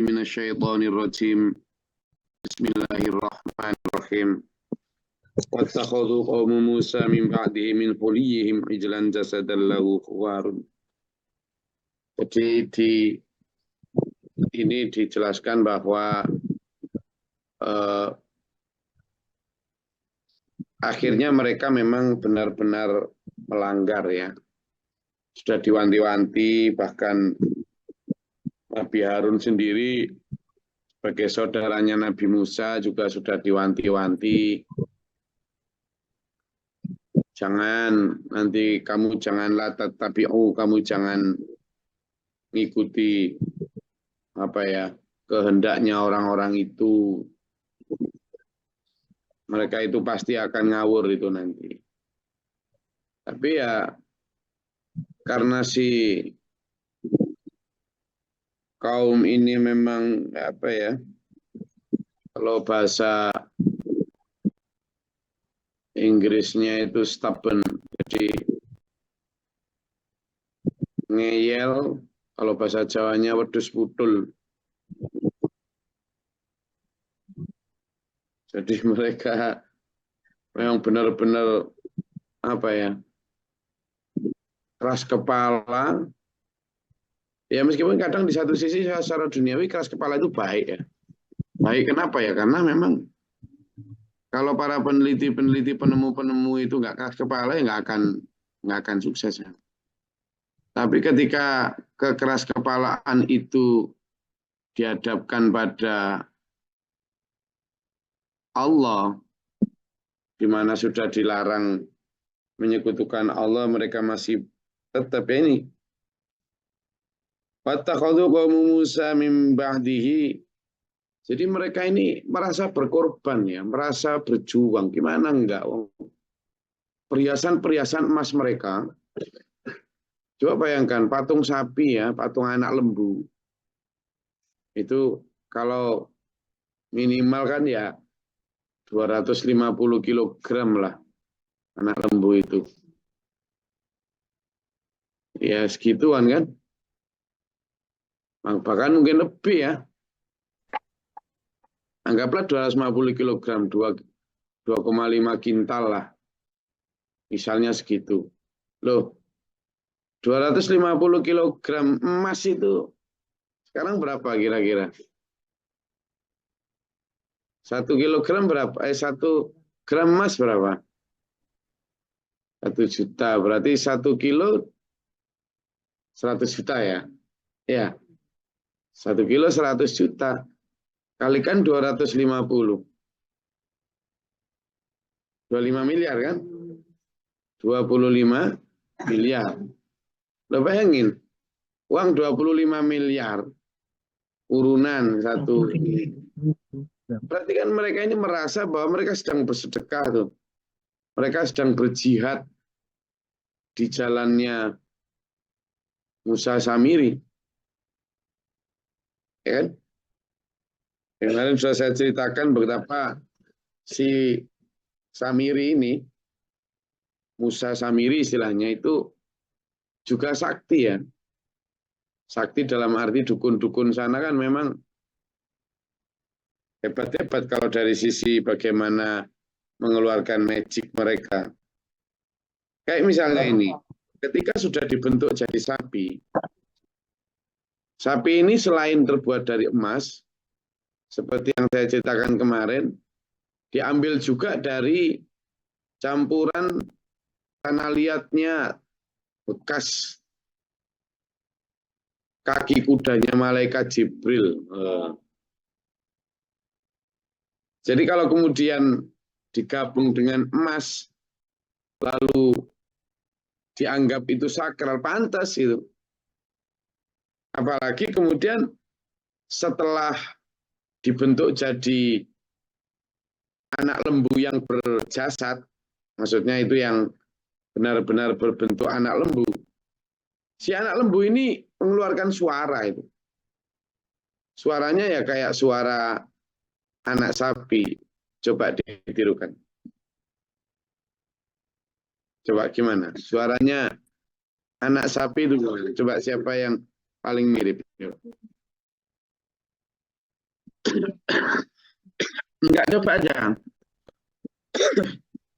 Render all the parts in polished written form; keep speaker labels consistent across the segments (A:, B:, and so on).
A: من الشيطان الرجيم بسم الله الرحمن الرحيم واتخذوا قوم موسى من بعده من حليهم عجلا جسدا له خوار. Jadi ini dijelaskan bahwa akhirnya mereka memang benar-benar melanggar ya. Sudah diwanti-wanti, bahkan Nabi Harun sendiri sebagai saudaranya Nabi Musa juga sudah diwanti-wanti. Jangan, nanti kamu janganlah tattabi'u, kamu jangan mengikuti kehendaknya orang-orang itu. Mereka itu pasti akan ngawur itu nanti. Tapi ya karena si kaum ini memang kalau bahasa Inggrisnya itu stubborn, jadi ngeyel, kalau bahasa Jawanya wedhus putul. Jadi mereka memang benar-benar keras kepala. Ya meskipun kadang di satu sisi secara duniawi keras kepala itu baik ya. Baik kenapa ya? Karena memang kalau para peneliti-peneliti, penemu-penemu itu nggak keras kepala ya nggak akan sukses ya. Tapi ketika kekeras kepalaan itu dihadapkan pada Allah, di mana sudah dilarang menyekutukan Allah, mereka masih tetap ini. Wattakhadhu qaumu Musa min ba'dihi. Jadi mereka ini merasa berkorban ya, merasa berjuang. Gimana enggak? Perhiasan-perhiasan emas mereka. Coba bayangkan patung sapi ya, patung anak lembu. Itu kalau minimal kan ya 250 kilogram lah anak lembu itu. Ya segituan kan. Bahkan mungkin lebih ya. Anggaplah 250 kilogram, 2,5 kintal lah. Misalnya segitu. Loh, 250 kilogram emas itu sekarang berapa kira-kira? 1 kilogram berapa? 1 gram emas berapa? 1 juta. Berarti 1 kilo 100 juta ya? Ya. 1 kilo 100 juta. Kalikan 250. 25 miliar kan? 25 miliar. Lo bayangin, uang 25 miliar, urunan satu. Berarti kan mereka ini merasa bahwa mereka sedang bersedekah tuh. Mereka sedang berjihad di jalannya Musa Samiri. Ya kan? Kemarin sudah saya ceritakan betapa si Samiri ini, Musa Samiri istilahnya itu juga sakti ya. Sakti dalam arti dukun-dukun sana kan memang hebat-hebat kalau dari sisi bagaimana mengeluarkan magic mereka. Kayak misalnya ini, ketika sudah dibentuk jadi sapi, sapi ini selain terbuat dari emas, seperti yang saya ceritakan kemarin, diambil juga dari campuran tanah liatnya bekas kaki kudanya malaikat Jibril. Jadi kalau kemudian digabung dengan emas, lalu dianggap itu sakral, pantas itu. Apalagi kemudian setelah dibentuk jadi anak lembu yang berjasad, maksudnya itu yang benar-benar berbentuk anak lembu. Si anak lembu ini mengeluarkan suara itu. Suaranya ya kayak suara anak sapi. Coba ditirukan. Coba gimana? Suaranya anak sapi itu gimana? Coba siapa yang paling mirip? Enggak, coba aja.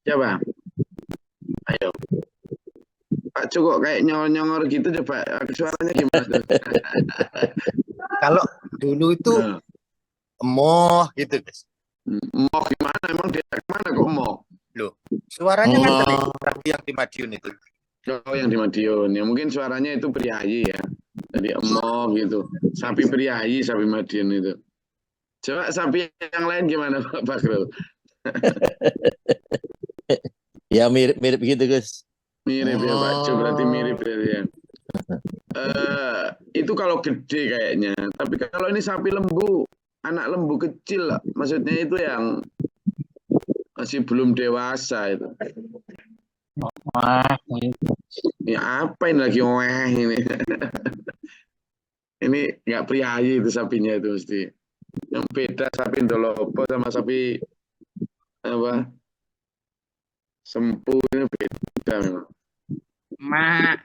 A: Coba. Ayo. Pak Cuk kayak nyongor-nyongor gitu, coba suaranya gimana tuh?
B: Kalau dulu itu
A: Nah,
B: emoh gitu, guys.
A: mau gimana? Emang dia kemana kok mau?
B: Loh, suaranya kan tadi tapi yang di Madiun itu.
A: Oh, yang di Madiun. Ya mungkin suaranya itu priayi ya. Jadi emoh gitu. Sapi priayi, sapi Madiun itu. Coba sapi yang lain gimana Pak Bakrul?
C: Ya mirip-mirip gitu, Gus.
A: Mirip ya Pak Cuk, berarti mirip ya. Itu kalau gede kayaknya. Tapi kalau ini sapi lembu, anak lembu kecil, maksudnya itu yang masih belum dewasa itu.
D: Wah,
A: Ya apa ini lagi weh ini? Ini nggak priayi itu sapinya itu mesti. Yang beda sapi ndolopo sama sapi apa? Sempu ini beda memang.
D: mak.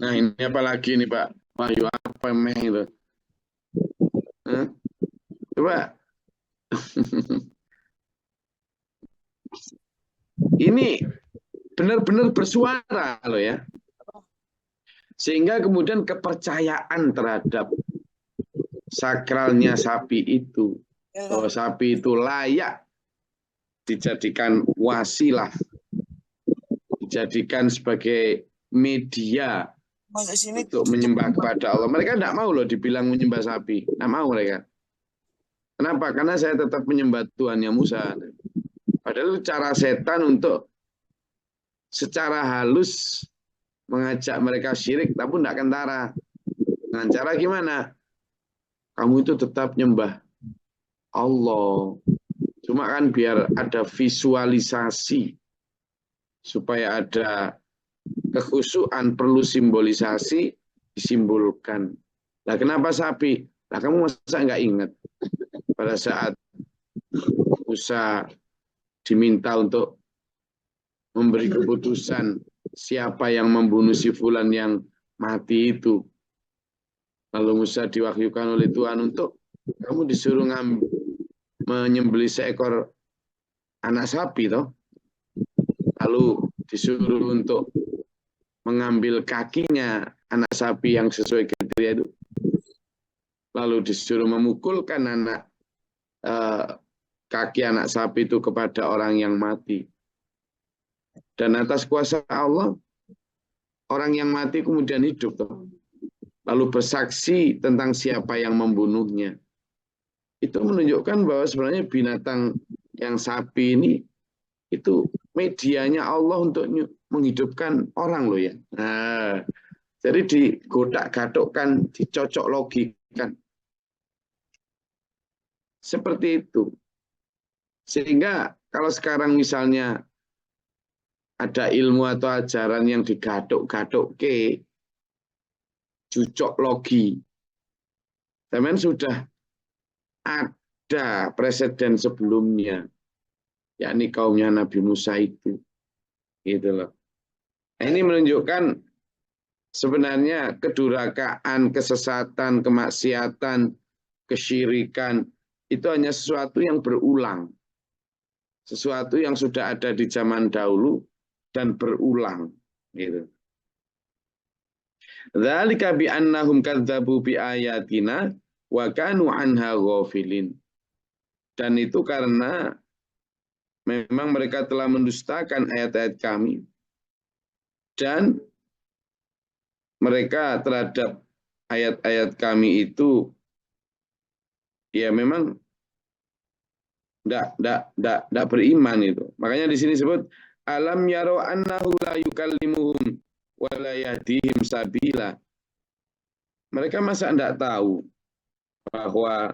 A: Nah ini apa lagi nih Pak Wahyu, apa meh itu? Hah? Coba. Ini benar-benar bersuara loh ya. Sehingga kemudian kepercayaan terhadap sakralnya sapi itu, bahwa sapi itu layak dijadikan wasilah, dijadikan sebagai media untuk menyembah kepada Allah. Mereka tidak mau loh dibilang menyembah sapi, tidak mau mereka. Kenapa? Karena saya tetap menyembah Tuhannya Musa. Padahal itu cara setan untuk secara halus mengajak mereka syirik, tapi tidak kentara. Dengan cara gimana? Kamu itu tetap nyembah Allah. Cuma kan biar ada visualisasi, supaya ada kekhusyuan, perlu simbolisasi, disimbolkan. Nah, kenapa sapi? Nah, kamu masa nggak ingat pada saat Musa diminta untuk memberi keputusan siapa yang membunuh si fulan yang mati itu. Lalu Musa diwahyukan oleh Tuhan untuk kamu disuruh menyembelih seekor anak sapi toh. Lalu disuruh untuk mengambil kakinya anak sapi yang sesuai kriteria itu. Lalu disuruh memukulkan kaki anak sapi itu kepada orang yang mati. Dan atas kuasa Allah, orang yang mati kemudian hidup. Lalu bersaksi tentang siapa yang membunuhnya. Itu menunjukkan bahwa sebenarnya binatang yang sapi ini, itu medianya Allah untuk menghidupkan orang loh ya. Nah, jadi digodak-gadokkan, dicocok logikan. Seperti itu. Sehingga kalau sekarang misalnya ada ilmu atau ajaran yang digadok-gadok ke cucok logi. Teman sudah ada presiden sebelumnya, yakni kaumnya Nabi Musa itu. Gitu loh. Nah, ini menunjukkan sebenarnya kedurhakaan, kesesatan, kemaksiatan, kesyirikan itu hanya sesuatu yang berulang. Sesuatu yang sudah ada di zaman dahulu dan berulang gitu. Dzalika bi annahum kadzdzabu bi ayatina wa kanu anha ghafilin. Dan itu karena memang mereka telah mendustakan ayat-ayat kami dan mereka terhadap ayat-ayat kami itu ya memang tidak beriman itu. Makanya di sini disebut alam yaro annahu la yukallimuhum wa la yahdihim sabila. Mereka masa tidak tahu bahwa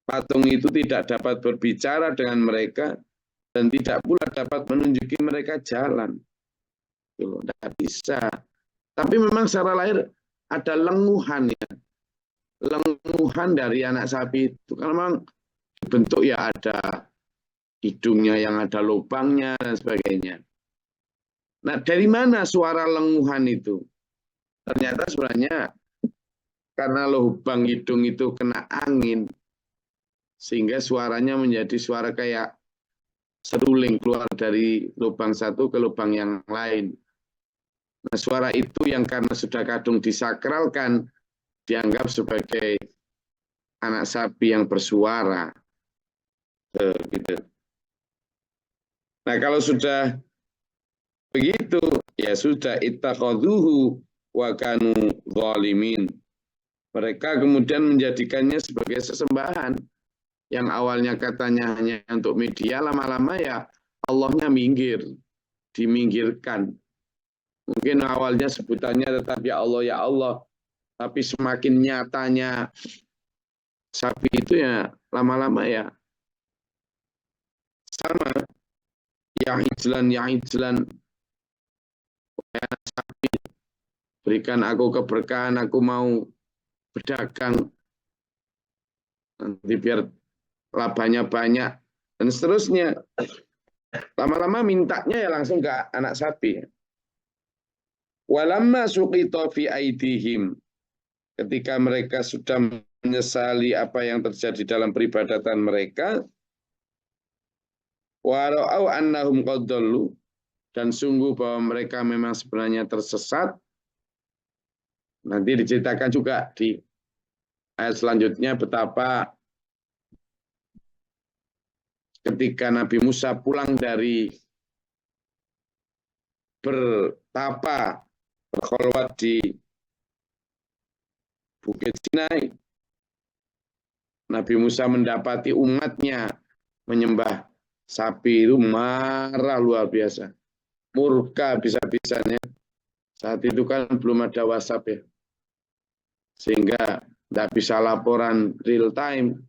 A: patung itu tidak dapat berbicara dengan mereka dan tidak pula dapat menunjuki mereka jalan. Tidak bisa. Tapi memang secara lahir ada lenguhan ya. Lenguhan dari anak sapi itu. Kalau memang bentuk ya ada hidungnya yang ada lubangnya dan sebagainya. Nah, dari mana suara lenguhan itu? Ternyata sebenarnya karena lubang hidung itu kena angin, sehingga suaranya menjadi suara kayak seruling keluar dari lubang satu ke lubang yang lain. Nah, suara itu yang karena sudah kadung disakralkan, dianggap sebagai anak sapi yang bersuara. Gitu. Nah, kalau sudah begitu, ya sudah ittakhadhuhu wa kanu zalimin. Mereka kemudian menjadikannya sebagai sesembahan yang awalnya katanya hanya untuk media, lama-lama ya Allahnya minggir, diminggirkan. Mungkin awalnya sebutannya tetap ya Allah, tapi semakin nyatanya sapi itu ya lama-lama ya sama, yang ijlan, sapi, berikan aku keberkahan, aku mau berdagang, nanti biar labanya banyak, dan seterusnya. Lama-lama mintanya ya langsung ke anak sapi. Walamma suqita fi aidihim, ketika mereka sudah menyesali apa yang terjadi dalam peribadatan mereka, wa ra'au annahum qad dhallu, dan sungguh bahwa mereka memang sebenarnya tersesat. Nanti diceritakan juga di ayat selanjutnya betapa ketika Nabi Musa pulang dari bertapa, berkholwat di Bukit Sinai, Nabi Musa mendapati umatnya menyembah sapi, itu marah luar biasa, murka bisa-bisanya. Saat itu kan belum ada WhatsApp ya, sehingga tidak bisa laporan real time.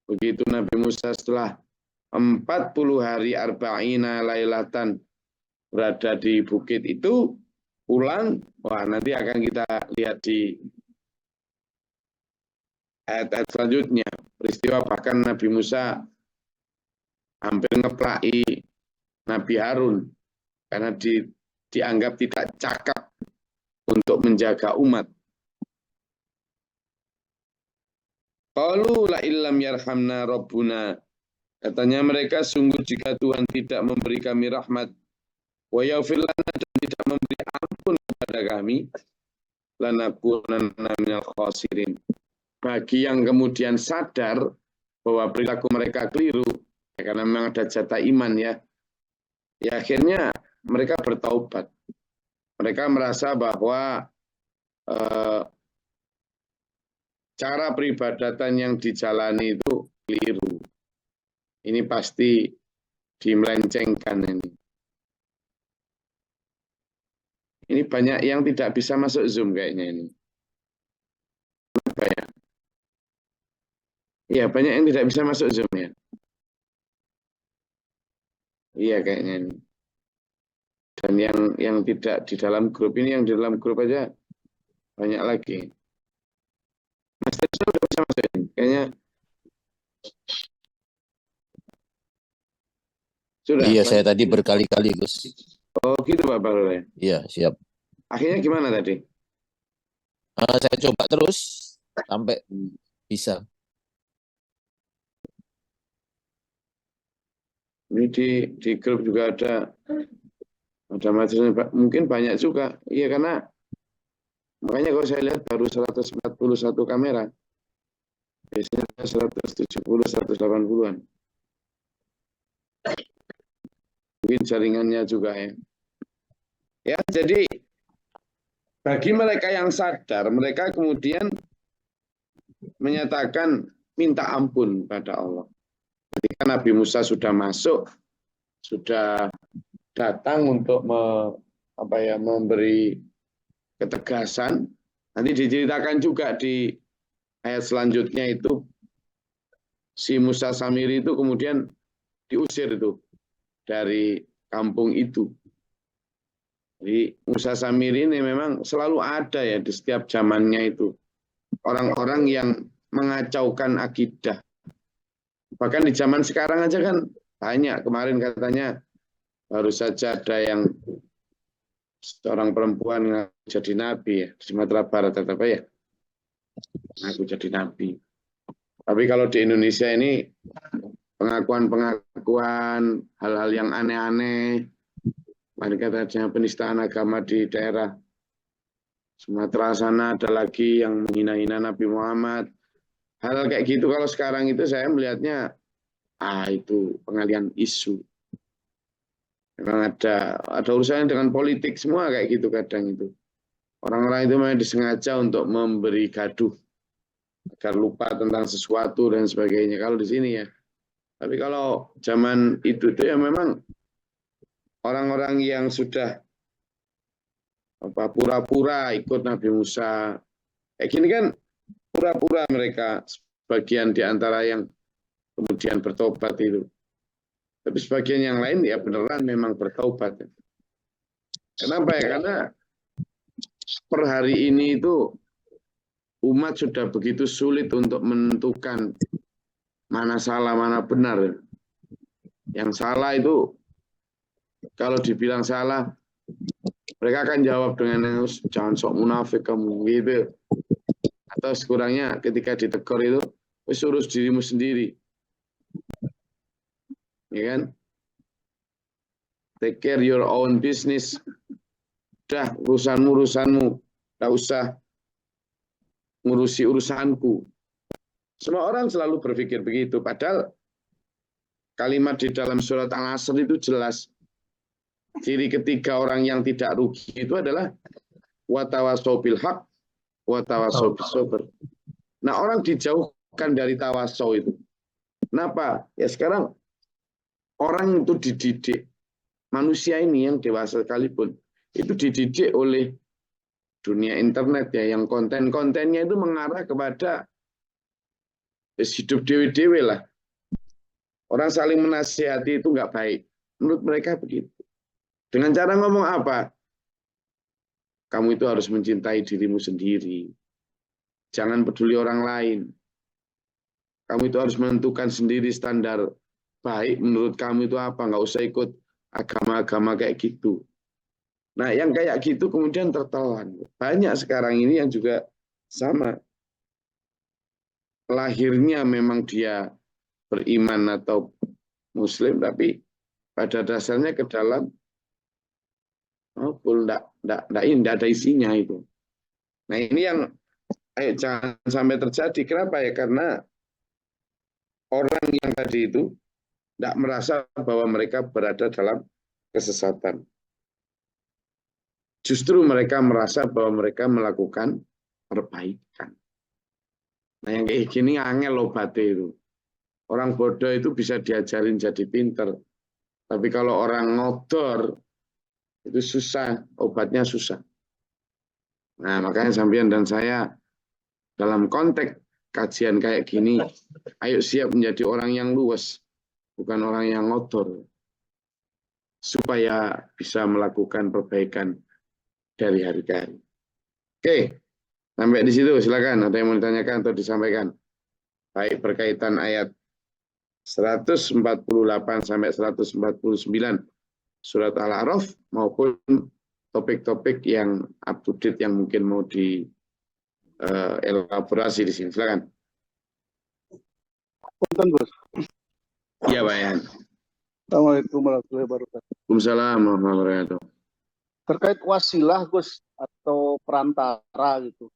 A: Begitu Nabi Musa setelah 40 hari arba'ina lailatan berada di bukit itu, pulang, wah nanti akan kita lihat di ayat-ayat selanjutnya. Peristiwa bahkan Nabi Musa hampir ngeplaki Nabi Harun, karena dianggap tidak cakap untuk menjaga umat. Qalu la illam yarhamna rabbuna, katanya mereka, sungguh jika Tuhan tidak memberi kami rahmat, wa yaghfir lana, dan tidak memberi ampun kepada kami, lanakunanna minal khasirin. Bagi yang kemudian sadar bahwa perilaku mereka keliru, ya, karena memang ada jatah iman ya, ya akhirnya mereka bertaubat. Mereka merasa bahwa cara peribadatan yang dijalani itu keliru. Ini pasti dimelencengkan ini. Ini banyak yang tidak bisa masuk Zoom kayaknya ini. Kenapa ya? Iya, banyak yang tidak bisa masuk Zoom ya. Iya kayaknya ini. Dan yang tidak di dalam grup ini, yang di dalam grup aja banyak lagi. Mas Tirsa udah bisa masuk ini? Kayaknya sudah.
C: Iya, saya tadi berkali-kali, Gus.
A: Oh gitu Pak Bahlul ya.
C: Iya, siap.
A: Akhirnya gimana tadi?
C: Saya coba terus sampai bisa.
A: Ini di grup juga ada majelis, mungkin banyak juga. Iya, karena makanya kalau saya lihat baru 141 kamera. Biasanya 170, 180-an. Mungkin jaringannya juga ya. Ya, jadi bagi mereka yang sadar, mereka kemudian menyatakan minta ampun pada Allah. Ketika Nabi Musa sudah masuk, sudah datang untuk memberi ketegasan, nanti diceritakan juga di ayat selanjutnya itu, si Musa Samiri itu kemudian diusir itu dari kampung itu. Jadi Musa Samiri ini memang selalu ada ya di setiap zamannya itu. Orang-orang yang mengacaukan akidah. Bahkan di zaman sekarang aja kan banyak. Kemarin katanya baru saja ada yang seorang perempuan yang jadi nabi ya, di Sumatera Barat atau apa ya. aku jadi nabi. Tapi kalau di Indonesia ini pengakuan-pengakuan hal-hal yang aneh-aneh, mereka tadinya penistaan agama di daerah Sumatera sana ada lagi yang menghina-hina Nabi Muhammad. Hal kayak gitu kalau sekarang itu saya melihatnya itu pengalian isu. Memang ada urusannya dengan politik semua kayak gitu kadang itu. Orang-orang itu memang disengaja untuk memberi gaduh agar lupa tentang sesuatu dan sebagainya. Kalau di sini ya. Tapi kalau zaman itu tuh ya memang orang-orang yang sudah pura-pura ikut Nabi Musa. Kayak gini kan pura-pura mereka sebagian di antara yang kemudian bertobat itu. Tapi sebagian yang lain ya beneran memang bertobat. Kenapa ya? Karena per hari ini itu umat sudah begitu sulit untuk menentukan mana salah, mana benar. Yang salah itu kalau dibilang salah, mereka akan jawab dengan jangan sok munafik kamu gitu. Atau sekurangnya ketika ditegur itu, urus dirimu sendiri. Ya kan? Take care your own business. Udah urusanmu, tak usah ngurusi urusanku. Semua orang selalu berpikir begitu. Padahal kalimat di dalam surat Al-Asr itu jelas. Ciri ketiga orang yang tidak rugi itu adalah watawasau bil haq, watawasau bis sabr. Nah, orang dijauhkan dari tawasau itu. Kenapa? Ya sekarang orang itu dididik. Manusia ini yang dewasa sekalipun itu dididik oleh dunia internet ya, yang konten-kontennya itu mengarah kepada hidup dewe-dewe lah. Orang saling menasihati itu nggak baik. Menurut mereka begitu. Dengan cara ngomong apa? Kamu itu harus mencintai dirimu sendiri. Jangan peduli orang lain. Kamu itu harus menentukan sendiri standar baik menurut kamu itu apa. Nggak usah ikut agama-agama kayak gitu. Nah, yang kayak gitu kemudian tertelan. Banyak sekarang ini yang juga sama. Lahirnya memang dia beriman atau muslim, tapi pada dasarnya ke dalam tidak ada isinya itu. Nah, ini yang jangan sampai terjadi. Kenapa ya? Karena orang yang tadi itu tidak merasa bahwa mereka berada dalam kesesatan. Justru mereka merasa bahwa mereka melakukan perbaikan. Nah, yang kayak gini angel obatnya itu. Orang bodoh itu bisa diajarin jadi pinter. Tapi kalau orang ngodor, itu susah, obatnya susah. Nah, makanya sampean dan saya dalam konteks kajian kayak gini, ayo siap menjadi orang yang luwes, bukan orang yang ngodor. Supaya bisa melakukan perbaikan dari hari ke hari. Oke, sampai di situ silakan. Ada yang mau ditanyakan atau disampaikan? Baik berkaitan ayat 148 sampai 149 surat Al-A'raf maupun topik-topik yang up to date yang mungkin mau elaborasi di sini. Silakan.
E: Punten, Gus.
A: Iya, Pak Yan.
E: Assalamualaikum warahmatullahi wabarakatuh.
A: Waalaikumsalam warahmatullahi wabarakatuh.
E: Terkait wasilah, Gus, atau perantara gitu.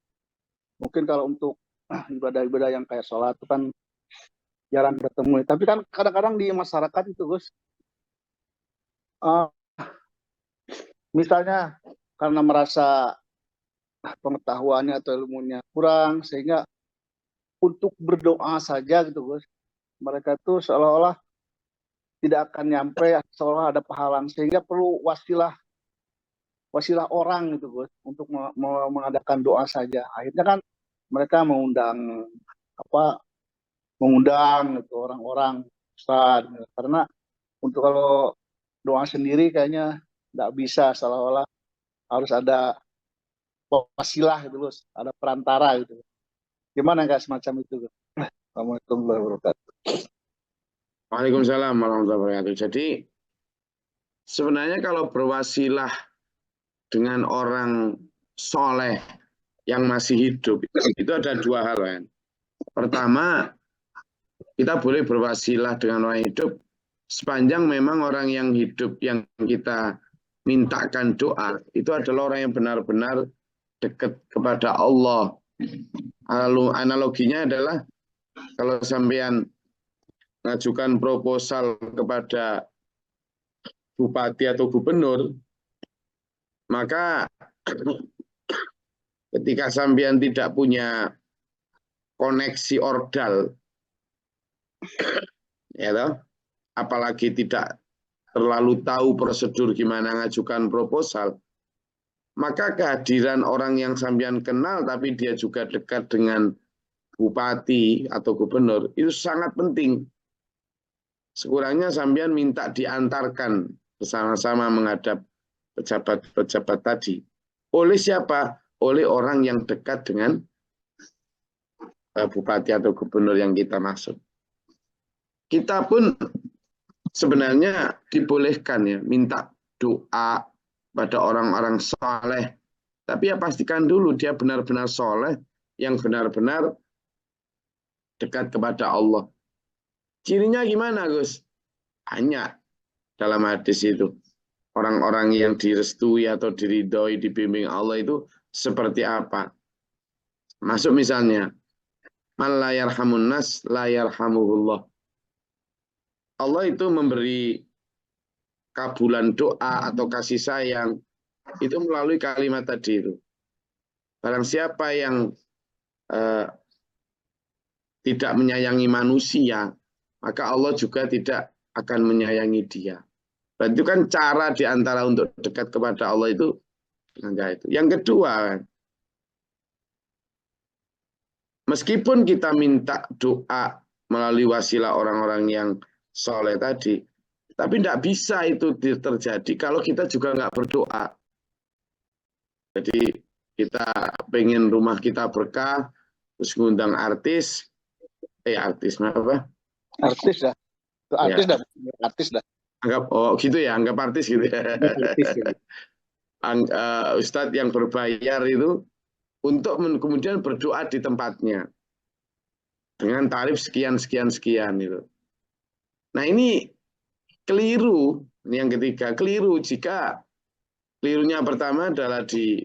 E: Mungkin kalau untuk ibadah-ibadah yang kayak sholat itu kan jarang ketemu. Tapi kan kadang-kadang di masyarakat itu, Gus, misalnya karena merasa pengetahuannya atau ilmunya kurang, sehingga untuk berdoa saja gitu, Gus, mereka itu seolah-olah tidak akan nyampe, seolah ada pahala, sehingga perlu wasilah orang gitu, Gus, untuk mengadakan doa saja. Akhirnya kan mereka mengundang gitu orang-orang ustaz, gitu. Karena untuk kalau doa sendiri kayaknya nggak bisa, seolah-olah harus ada wasilah gitu, Gus, ada perantara gitu. Gimana nggak semacam itu, Gus? Assalamualaikum warahmatullahi wabarakatuh.
A: Waalaikumsalam warahmatullahi wabarakatuh. Jadi sebenarnya kalau berwasilah dengan orang soleh yang masih hidup. Itu ada dua hal kan. Pertama, kita boleh berwasilah dengan orang hidup sepanjang memang orang yang hidup yang kita mintakan doa itu adalah orang yang benar-benar dekat kepada Allah. Lalu analoginya adalah kalau sampean mengajukan proposal kepada bupati atau gubernur, maka ketika sampean tidak punya koneksi ordal, ya toh, apalagi tidak terlalu tahu prosedur gimana ngajukan proposal, maka kehadiran orang yang sampean kenal tapi dia juga dekat dengan bupati atau gubernur itu sangat penting. Sekurangnya sampean minta diantarkan bersama-sama menghadap pejabat-pejabat tadi. Oleh siapa? Oleh orang yang dekat dengan bupati atau gubernur yang kita maksud. Kita pun sebenarnya dibolehkan ya minta doa pada orang-orang soleh. Tapi ya pastikan dulu dia benar-benar soleh, yang benar-benar dekat kepada Allah. Cirinya gimana, Gus? Banyak dalam hadis itu. Orang-orang yang direstui atau diridhoi, dibimbing Allah itu seperti apa? Masuk misalnya, man la yarhamun nas la yarhamuhullah. Allah itu memberi kabulan doa atau kasih sayang itu melalui kalimat tadi itu. Barang siapa yang tidak menyayangi manusia, maka Allah juga tidak akan menyayangi dia. Berarti itu kan cara diantara untuk dekat kepada Allah itu. Yang kedua, meskipun kita minta doa melalui wasilah orang-orang yang soleh tadi, tapi tidak bisa itu terjadi kalau kita juga nggak berdoa. Jadi kita pengen rumah kita berkah, terus ngundang artis apa?
E: Artis dah. Artis
A: Ya.
E: dah. Artis dah.
A: Anggap gitu ya, anggap artis gitu ya. Ustadz yang berbayar itu untuk kemudian berdoa di tempatnya dengan tarif sekian itu. Nah ini keliru. Ini yang ketiga, keliru jika kelirunya pertama adalah di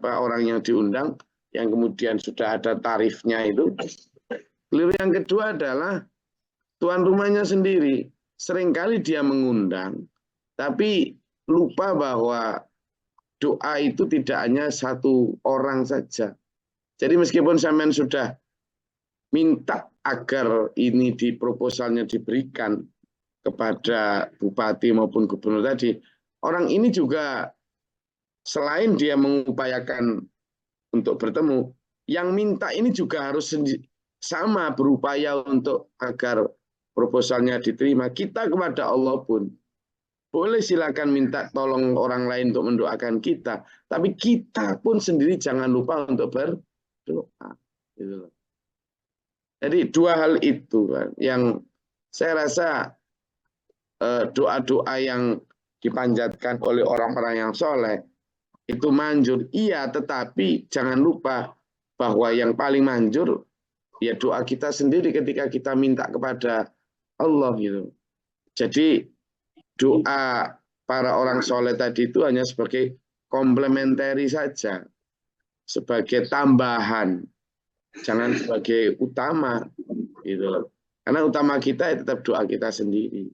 A: orang yang diundang yang kemudian sudah ada tarifnya itu. Keliru yang kedua adalah tuan rumahnya sendiri. Seringkali dia mengundang, tapi lupa bahwa doa itu tidak hanya satu orang saja. Jadi meskipun sampean sudah minta agar ini di proposalnya diberikan kepada bupati maupun gubernur tadi, orang ini juga selain dia mengupayakan untuk bertemu, yang minta ini juga harus sama berupaya untuk agar proposalnya diterima. Kita kepada Allah pun boleh silakan minta tolong orang lain untuk mendoakan kita, tapi kita pun sendiri jangan lupa untuk berdoa. Jadi dua hal itu kan, yang saya rasa doa-doa yang dipanjatkan oleh orang-orang yang soleh itu manjur, iya, tetapi jangan lupa bahwa yang paling manjur ya doa kita sendiri ketika kita minta kepada Allah gitu. Jadi doa para orang soleh tadi itu hanya sebagai komplementari saja, sebagai tambahan, jangan sebagai utama gitu. Karena utama kita ya tetap doa kita sendiri.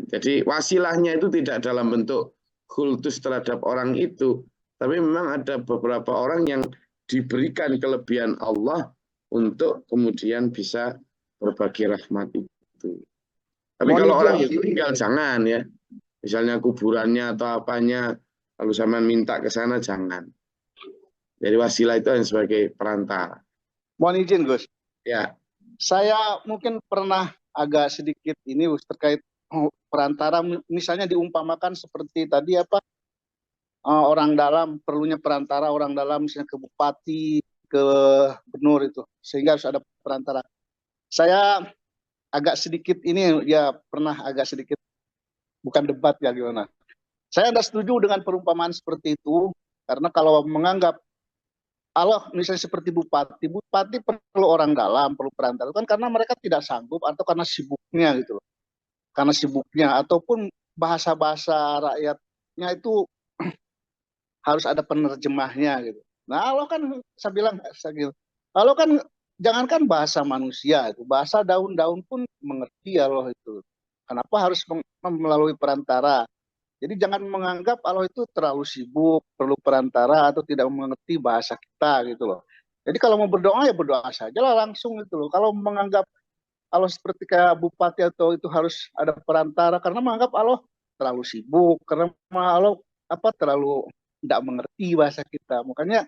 A: Jadi wasilahnya itu tidak dalam bentuk kultus terhadap orang itu, tapi memang ada beberapa orang yang diberikan kelebihan Allah untuk kemudian bisa berbagi rahmat itu. Tapi kalau orang yang meninggal jangan ya. Misalnya kuburannya atau apanya, lalu sama minta ke sana jangan. Jadi wasilah itu hanya sebagai perantara.
E: Mohon izin, Gus.
A: Ya.
E: Saya mungkin pernah agak sedikit ini terkait perantara, misalnya diumpamakan seperti tadi orang dalam, perlunya perantara orang dalam misalnya ke bupati, ke gubernur itu, sehingga harus ada perantara. Saya agak sedikit ini ya pernah agak sedikit bukan debat ya gimana. Saya tidak setuju dengan perumpamaan seperti itu karena kalau menganggap Allah misalnya seperti bupati perlu orang dalam, perlu perantara kan karena mereka tidak sanggup atau karena sibuknya gitu loh. Karena sibuknya ataupun bahasa-bahasa rakyatnya itu harus ada penerjemahnya gitu. Nah, Allah kan Allah kan jangankan bahasa manusia itu, bahasa daun-daun pun mengerti Allah itu. Kenapa harus melalui perantara? Jadi jangan menganggap Allah itu terlalu sibuk, perlu perantara atau tidak mengerti bahasa kita gitu loh. Jadi kalau mau berdoa ya berdoa saja lah langsung gitu loh. Kalau menganggap Allah seperti kayak bupati atau itu harus ada perantara karena menganggap Allah terlalu sibuk, karena Allah terlalu tidak mengerti bahasa kita. Makanya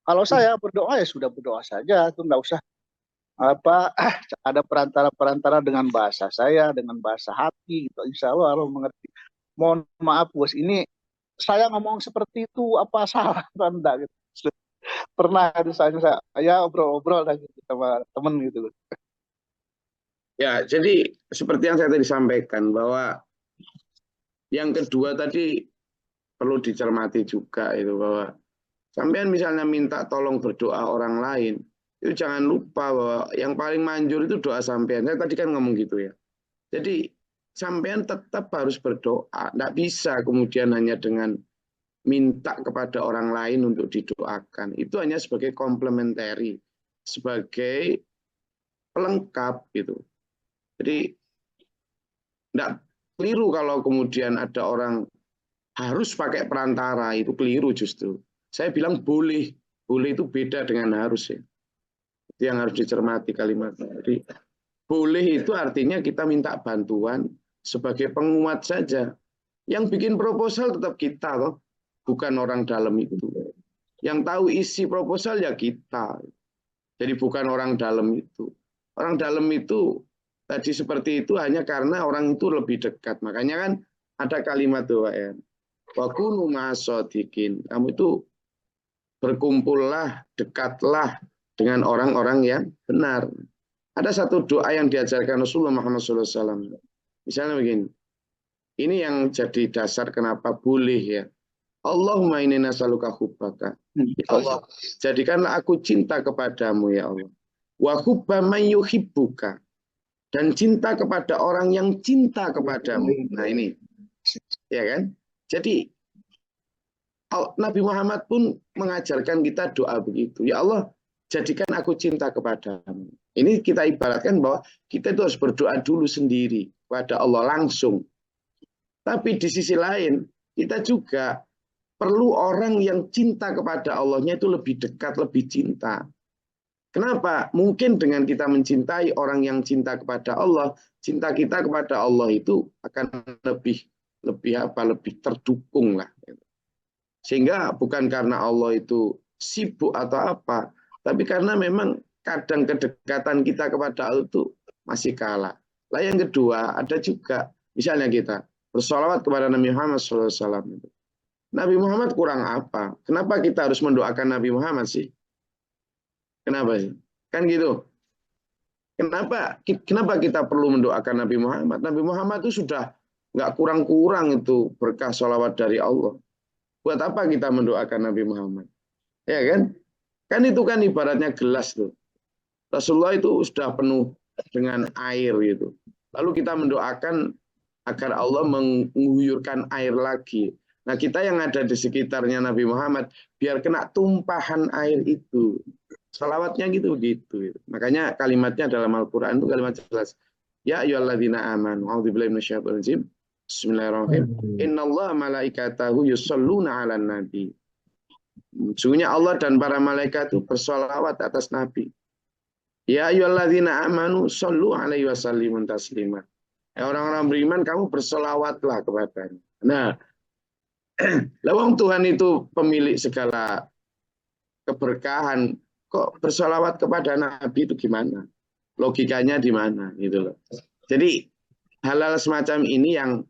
E: kalau saya berdoa ya sudah berdoa saja, itu nggak usah apa ada perantara-perantara dengan bahasa saya, dengan bahasa hati gitu. Insya Allah Allah mengerti. Mohon maaf bos, ini saya ngomong seperti itu apa salah Anda gitu. Pernah ada saya obrol-obrol gitu sama temen gitu.
A: Ya, jadi seperti yang saya tadi sampaikan bahwa yang kedua tadi perlu dicermati juga itu bahwa sampean misalnya minta tolong berdoa orang lain, itu jangan lupa bahwa yang paling manjur itu doa sampean. Saya tadi kan ngomong gitu ya. Jadi sampean tetap harus berdoa. Tidak bisa kemudian hanya dengan minta kepada orang lain untuk didoakan. Itu hanya sebagai komplementari, sebagai pelengkap gitu. Jadi tidak keliru kalau kemudian ada orang harus pakai perantara, itu keliru justru. Saya bilang boleh itu beda dengan harus ya. Itu yang harus dicermati kalimatnya. Jadi boleh itu artinya kita minta bantuan sebagai penguat saja. Yang bikin proposal tetap kita loh, bukan orang dalam itu. Yang tahu isi proposal ya kita. Jadi bukan orang dalam itu. Orang dalam itu tadi seperti itu hanya karena orang itu lebih dekat. Makanya kan ada kalimat tuh Pak ya. Wa kunu ma'asodikin. Kamu itu berkumpullah, dekatlah dengan orang-orang yang benar. Ada satu doa yang diajarkan Rasulullah Muhammad SAW. Misalnya begini. Ini yang jadi dasar kenapa boleh ya. Allahumma inni nas'aluka hubbaka. Ya Allah, jadikanlah aku cinta kepadamu ya Allah. Wa hubba man yuhibbuka. Dan cinta kepada orang yang cinta kepadamu. Nah ini. Ya kan? Jadi Nabi Muhammad pun mengajarkan kita doa begitu. Ya Allah, jadikan aku cinta kepadamu. Ini kita ibaratkan bahwa kita itu harus berdoa dulu sendiri kepada Allah langsung. Tapi di sisi lain, kita juga perlu orang yang cinta kepada Allahnya itu lebih dekat, lebih cinta. Kenapa? Mungkin dengan kita mencintai orang yang cinta kepada Allah, cinta kita kepada Allah itu akan lebih terdukung lah. Sehingga bukan karena Allah itu sibuk atau apa, tapi karena memang kadang kedekatan kita kepada Allah itu masih kalah. Lah yang kedua, ada juga misalnya kita bersolawat kepada Nabi Muhammad SAW. Nabi Muhammad kurang apa? Kenapa kita harus mendoakan Nabi Muhammad sih? Kenapa sih? Kan gitu. Kenapa kita perlu mendoakan Nabi Muhammad? Nabi Muhammad itu sudah nggak kurang-kurang itu berkah sholawat dari Allah. Buat apa kita mendoakan Nabi Muhammad? Ya kan? Kan itu kan ibaratnya gelas tuh. Rasulullah itu sudah penuh dengan air gitu. Lalu kita mendoakan agar Allah mengguyurkan air lagi. Nah kita yang ada di sekitarnya Nabi Muhammad, biar kena tumpahan air itu. Salawatnya gitu. Makanya kalimatnya dalam Al-Quran itu kalimat jelas. Ya ayyuhalladzina amanu. A'udzubillahi minasyaitonir rajim. Bismillahirrahmanirrahim. Innallaha malaikatahu yusholluna 'alan nabi. Sungguhnya Allah dan para malaikat itu bersolawat atas Nabi. Ya ayyuhalladzina amanu shollu 'alaihi wasallimu taslima. Orang-orang beriman kamu bersolawatlah kepadanya. Nah, lawang Tuhan itu pemilik segala keberkahan, kok bersolawat kepada Nabi itu gimana? Logikanya di mana gitu loh. Jadi hal-hal semacam ini yang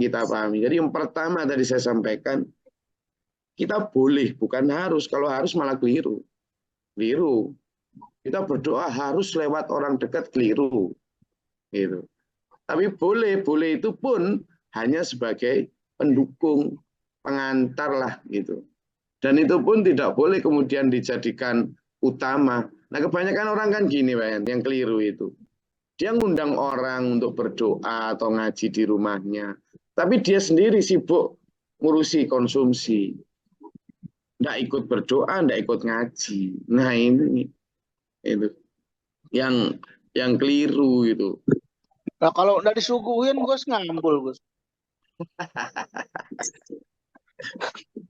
A: kita pahami. Jadi yang pertama tadi saya sampaikan, kita boleh, bukan harus. Kalau harus malah keliru. Keliru. Kita berdoa harus lewat orang dekat, keliru. Gitu. Tapi boleh itu pun hanya sebagai pendukung, pengantar lah gitu. Dan itu pun tidak boleh kemudian dijadikan utama. Nah, kebanyakan orang kan gini, Pak, yang keliru itu. Dia ngundang orang untuk berdoa atau ngaji di rumahnya. Tapi dia sendiri sibuk ngurusi konsumsi. Nggak ikut berdoa, nggak ikut ngaji. Nah, ini itu yang keliru itu.
E: Nah, kalau udah disuguhin, Gus, ngambul, Gus.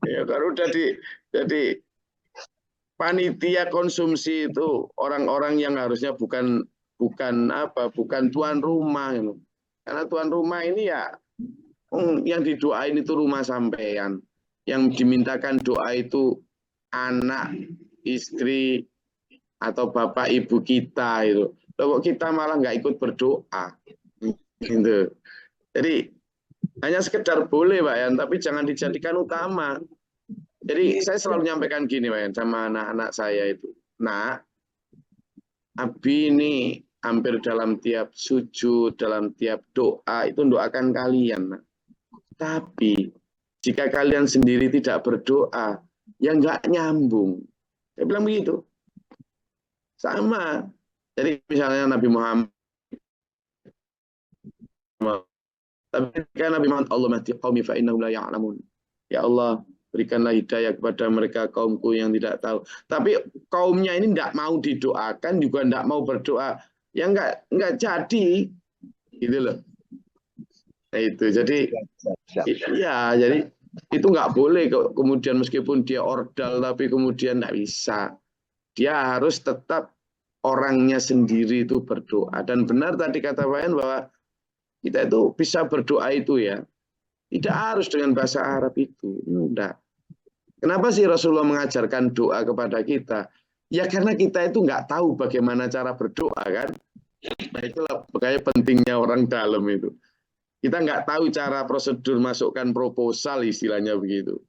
A: Ya, kalau udah jadi panitia konsumsi itu orang-orang yang harusnya bukan tuan rumah gitu. Karena tuan rumah ini ya yang didoain itu rumah sampean, yang dimintakan doa itu anak, istri atau bapak ibu kita itu. Loh, kok kita malah nggak ikut berdoa gitu. Jadi hanya sekedar boleh, Pak Yan, tapi jangan dijadikan utama. Jadi saya selalu menyampaikan gini, Pak Yan, sama anak-anak saya itu. Nah, Abi ini hampir dalam tiap sujud, dalam tiap doa itu doakan kalian. Nah. Tapi jika kalian sendiri tidak berdoa, ya nggak nyambung. Saya bilang begitu. Sama. Jadi misalnya Nabi Muhammad, tapi kan Nabi Muhammad, Allah mahdi qaumi fa innahum la ya'lamun. Ya Allah, berikanlah hidayah kepada mereka kaumku yang tidak tahu. Tapi kaumnya ini tidak mau didoakan, juga tidak mau berdoa. Ya nggak jadi, gitu loh. Nah, itu jadi, ya jadi itu nggak boleh kemudian meskipun dia ordal tapi kemudian nggak bisa. Dia harus tetap orangnya sendiri itu berdoa. Dan benar tadi kata Pak Yan bahwa kita itu bisa berdoa itu ya. Tidak harus dengan bahasa Arab itu. Enggak. Kenapa sih Rasulullah mengajarkan doa kepada kita? Ya karena kita itu nggak tahu bagaimana cara berdoa kan. Nah itulah makanya pentingnya orang dalam itu. Kita nggak tahu cara prosedur masukkan proposal istilahnya begitu.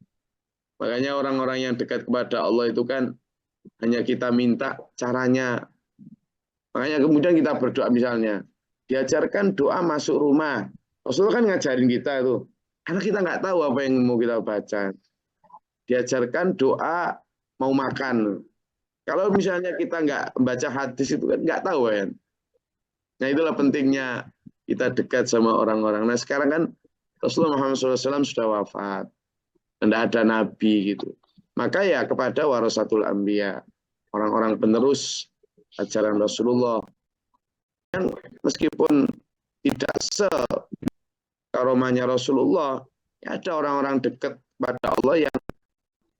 A: Makanya orang-orang yang dekat kepada Allah itu kan hanya kita minta caranya. Makanya kemudian kita berdoa misalnya. Diajarkan doa masuk rumah. Rasulullah kan ngajarin kita itu. Karena kita nggak tahu apa yang mau kita baca. Diajarkan doa mau makan. Kalau misalnya kita nggak membaca hadis itu kan nggak tahu kan. Nah itulah pentingnya kita dekat sama orang-orang. Nah sekarang kan Rasulullah Muhammad SAW sudah wafat. Dan tidak ada nabi gitu. Maka ya kepada warasatul anbiya. Orang-orang penerus ajaran Rasulullah. Yang meskipun tidak sekaromahnya Rasulullah, ya ada orang-orang dekat pada Allah yang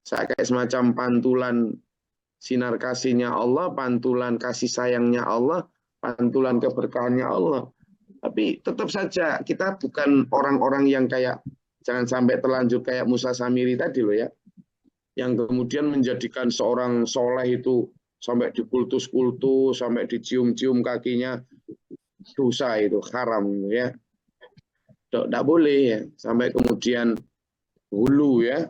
A: kayak semacam pantulan sinar kasihnya Allah, pantulan kasih sayangnya Allah, pantulan keberkahannya Allah. Tapi tetap saja kita bukan orang-orang yang kayak, jangan sampai terlanjur kayak Musa Samiri tadi loh ya, yang kemudian menjadikan seorang soleh itu sampai dikultus-kultus, sampai dicium-cium kakinya, dosa itu, haram ya. Tidak boleh ya, sampai kemudian hulu ya,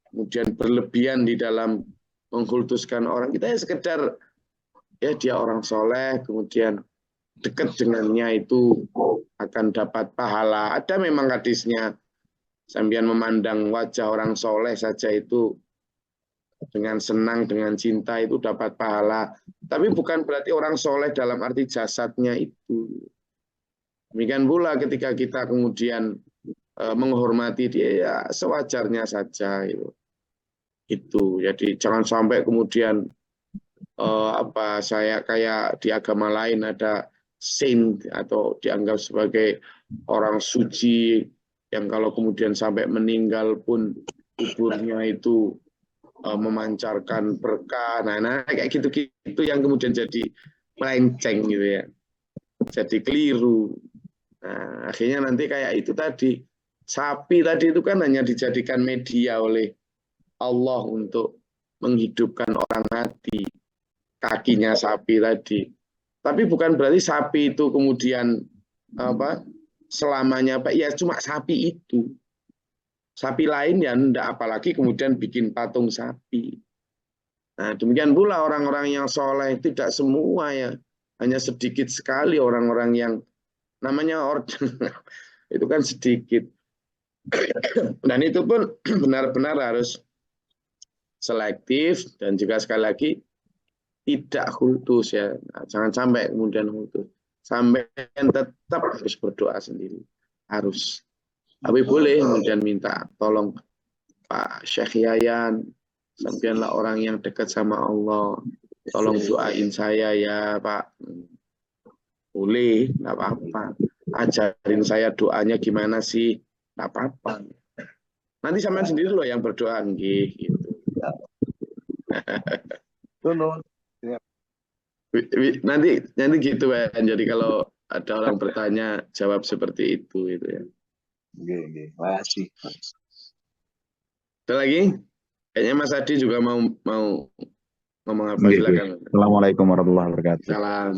A: kemudian berlebihan di dalam mengkultuskan orang. Kita ya sekedar ya dia orang soleh, kemudian dekat dengannya itu akan dapat pahala. Ada memang hadisnya, sambian memandang wajah orang soleh saja itu dengan senang, dengan cinta itu dapat pahala. Tapi bukan berarti orang soleh dalam arti jasadnya itu. Demikian pula ketika kita kemudian menghormati dia ya sewajarnya saja itu. Jadi jangan sampai kemudian saya kayak di agama lain ada saint atau dianggap sebagai orang suci yang kalau kemudian sampai meninggal pun kuburnya itu memancarkan berkah. Nah kayak gitu-gitu yang kemudian jadi melenceng gitu ya. Jadi keliru. Nah, akhirnya nanti kayak itu tadi. Sapi tadi itu kan hanya dijadikan media oleh Allah untuk menghidupkan orang mati. Kakinya sapi tadi. Tapi bukan berarti sapi itu kemudian selamanya ya cuma sapi itu. Sapi lain ya enggak, apalagi kemudian bikin patung sapi. Nah, demikian pula orang-orang yang soleh tidak semua ya. Hanya sedikit sekali orang-orang yang namanya itu kan sedikit. Dan itu pun benar-benar harus selektif, dan juga sekali lagi tidak hultus ya. Nah, jangan sampai kemudian hultus. Sampai tetap harus berdoa sendiri. Harus. Tapi boleh kemudian minta tolong Pak Syekh Yayan, sampeanlah orang yang dekat sama Allah. Tolong doain saya ya Pak. Boleh, nggak apa-apa. Ajarin saya doanya gimana sih, nggak apa-apa. Nanti sampean sendiri loh yang berdoa, gitu. Nanti gitu ya. Jadi kalau ada orang bertanya, jawab seperti itu, gitu ya.
F: Makasih.
A: Ada lagi? Kayaknya Mas Adi juga mau ngomong apa? Silakan.
F: Assalamualaikum warahmatullahi wabarakatuh.
A: Salam.